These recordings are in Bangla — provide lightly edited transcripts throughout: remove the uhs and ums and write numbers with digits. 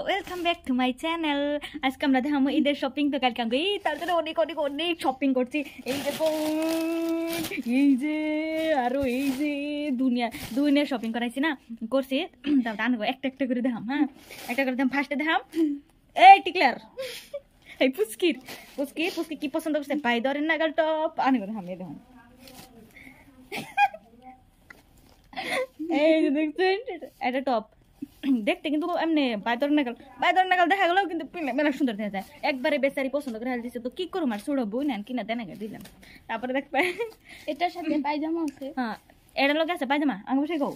Welcome back to my channel. আজকে আমরা দেখাবো ঈদের শপিং। তো কালকে আমি তার জন্য অনেক অনেক অনেক শপিং করছি। এই দেখো, এই যে আরো এই যে দুনিয়া শপিং করাইছি না, করছি। তারপর আনবো একটা একটা করে দেখাম। হ্যাঁ, একটা করে দেখাম। ফার্স্টে দেখাম এই টিকলার, এই পুচকি কি পছন্দ করছে, পাই ধরেন নাগাল টপ আনবো। দেখাম, এই দেখুন, এই যে দেখছেন এটা টপ। দেখতে কিন্তু এমনি বাইদর নাগাল দেখা গেলেও কিন্তু মেলা সুন্দর দেখা যায়। একবারে বেচারি পছন্দ করে দিচ্ছে, তো কি করুম আর ছোড়ো বই নেন কিনা দেন দিলাম। তারপরে দেখবে এটার সাথে পায়জামা আছে। হ্যাঁ, এটা লোক আছে পায়জামা, আমি বসে গো,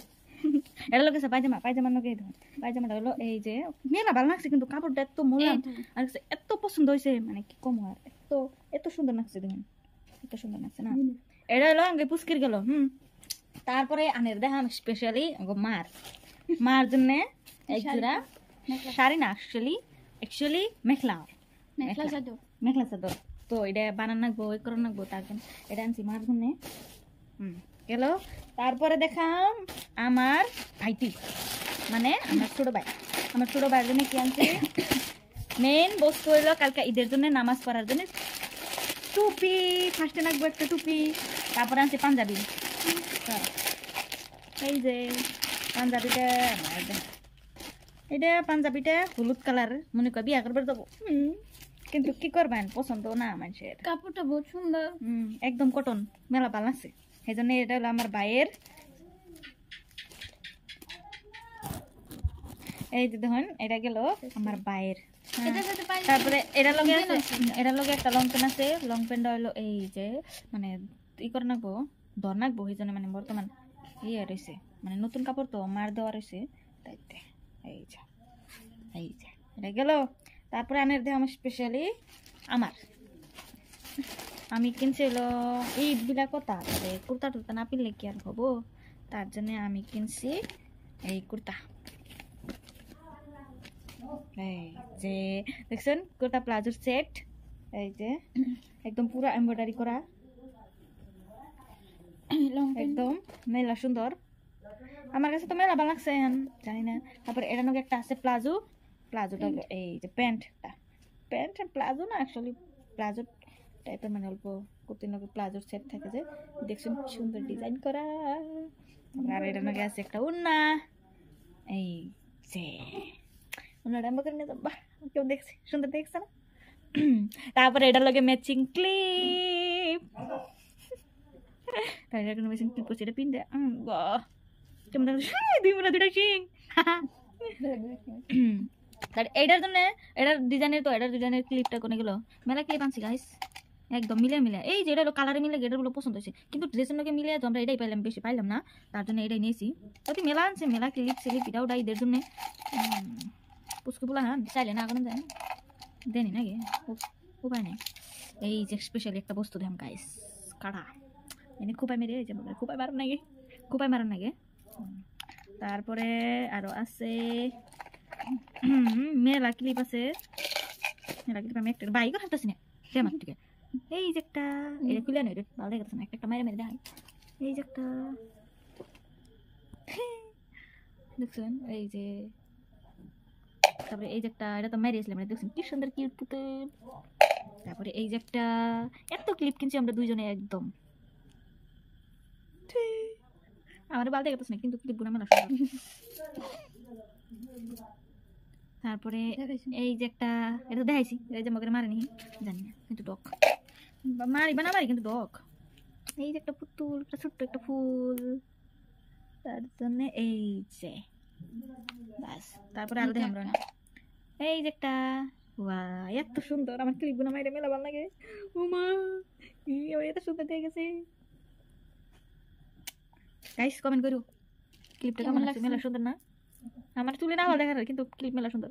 এটা লোক আছে পায়জামার লোক। এই ধরুন পায়জামাটা হলো এই যে মেলা ভালো লাগছে, কিন্তু কাপড়টা এত মোলাম আর এত পছন্দ হয়েছে, মানে কি কম আর এত সুন্দর লাগছে। দেখুন এত সুন্দর লাগছে না। এটা হলো আগে পুস্কির গেল। তারপরে আনের দেখাম স্পেশালি মার জন্য এক জোড়া শাড়ি না, অ্যাকচুয়ালি মেখলা চাদর। তো এটা বানান নাকবো, ওই করে নাকবো, তার জন্য এটা আনছি মার জন্য। গেল। তারপরে দেখাম আমার ভাইটি, মানে আমার ছোট ভাইয়ের জন্য কি আনছি। মেইন বস্তু হইলো কালকে ঈদের জন্য নামাজ পড়ার জন্য টুপি। ফার্স্টে নাকবো একটা টুপি। তারপরে আনছি পাঞ্জাবি। এই যে পাঞ্জাবিটা হলুদ কালার, মনে কর বিয়া করবার যাবো, কিন্তু কি করবেন পছন্দ না মানুষের। কাপড়টা বহুত সুন্দর, একদম কটন, মেলা ভালো আছে। সেই জন্য এটা হলো আমার ভাইয়ের। এই যে দেখুন, এটা গেল আমার ভাইয়ের। তারপরে এটা লগে একটা লং প্যান্ট আছে। লং প্যান্টটা হলো এই যে মানে ই করে নাকবো, ধর নাকবো, সেই জন্য মানে বর্তমান ইয়ে রয়েছে, মানে নতুন কাপড় তো মার দেওয়া রয়েছে, তাইতে এই যে এটা গেল। তারপরে আনের দেহ আমার স্পেশালি আমি কিনছি হলো ঈদ বিলা কথা, কুর্তা টুর্তা না পিনলে কি আর হবো, তার জন্য আমি কিনছি এই কুর্তা। এই যে দেখছেন কুর্তা প্লাজোর সেট, এই যে একদম পুরো এমব্রয়ডারি করা, একদম মেলা সুন্দর। আমার কাছে তো মেলা ভালো লাগছে, জানি না। তারপরে এটা নাকি একটা আছে প্লাজোটা এই যে প্যান্ট প্লাজো না, অ্যাকচুয়ালি প্লাজো টাইপের, মানে অল্প কুর্তি নাকি প্লাজোর সেট থাকে, যে দেখছেন সুন্দর ডিজাইন করা। আর এটা নাকি আছে একটা উন্না, এই যে উন্নাটা আমরা করে নিয়ে যাবো, কেউ দেখছে সুন্দর দেখছে না। তারপরে এটা লাগে ম্যাচিং ক্লিপ, তাই এটা ম্যাচিং ক্লিপ করছে, এটা পিন দেয়। বাহ, কেমন দুইটা শিং। এটার জন্য এটার ডিজাইনের ক্লিপটা কোনে গেল, মেলা ক্লিপ আনছি গাইস, একদম মিলে এই যে এটা হলো কালারে মিলে, এটার গুলো পছন্দ হয়েছে, কিন্তু ড্রেসের লোকে মিলে তো আমরা এটাই পাইলাম, বেশি পাইলাম না, তার জন্য এটাই নিয়েছি। তাতে মেলা আনছে, মেলা ক্লিপ এটাও ঈদের জন্য। পুচকে বলা হ্যাঁ চাইলে না এখন যায় দেনি নাকি, উপায় নেই। এই যে স্পেশালি একটা বস্তু দেখাম গাইস, কাড়া এনে খোপাই মেরে, এই যে খোপাই মারুন নাকি। তারপরে আরো আছে মেলা ক্লিপ আছে, আমি একটা বাইক হাঁটতেছি না আমার থেকে। এই যে একটা এটা খুলে নেই, ভালো লেগেছে না, একটা মেরে দেখাই। এই যে একটা দেখছেন, এই যে তারপরে এই যে একটা, এটা তো মেরেছিলাম, দেখছেন কি সুন্দর কিউট পুতুল। তারপরে এই যে একটা, এত ক্লিপ কিনছি আমরা দুইজনে একদম। আমার বালতে গেছে না, কিন্তু ক্লিপ গুলো মেলা সুন্দর। তারপরে এই যে একটা, এটা দেখাইছি, এই যে মগের মারেনি জানি না, কিন্তু ডক মারি কিন্তু ডক। এই যে একটা পুতুল, একটা ছোট্ট একটা ফুল, তার জন্য এই যে বাস। তারপরে আলাদা আমরা এই যে একটা, এত সুন্দর, আমার ক্লিপ গুলো মাইরে মেলা ভালো লাগে। উমা এত সুন্দর দেখে গেছে গাইস, কমেন্ট করো ক্লিপটা কেমন লাগছে, মেলা সুন্দর না? আমার চুলে না ভালো দেখার, কিন্তু ক্লিপ মেলা সুন্দর।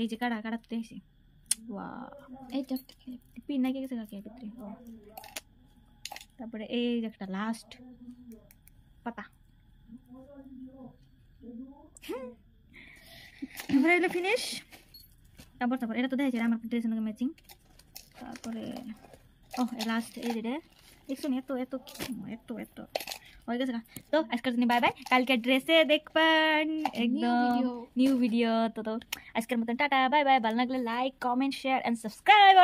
এই যে কাটাতে এসে এইটা পিন নাকি গেছে কাকে ভিতরে। তারপরে এই যে একটা লাস্ট পাতা, তারপরে এগুলো ফিনিশ। তারপর এটা তো দেখেছি আমার ড্রেসের সঙ্গে ম্যাচিং। তারপরে লাস্ট এই যে দেখছো এত হয়ে গেছে তো আজকের জন্য বাই বাই কালকে ড্রেসে দেখবেন একদম নিউ ভিডিও তো আজকের মতন টাটা বাই বাই ভালো লাগলে like comment share and subscribe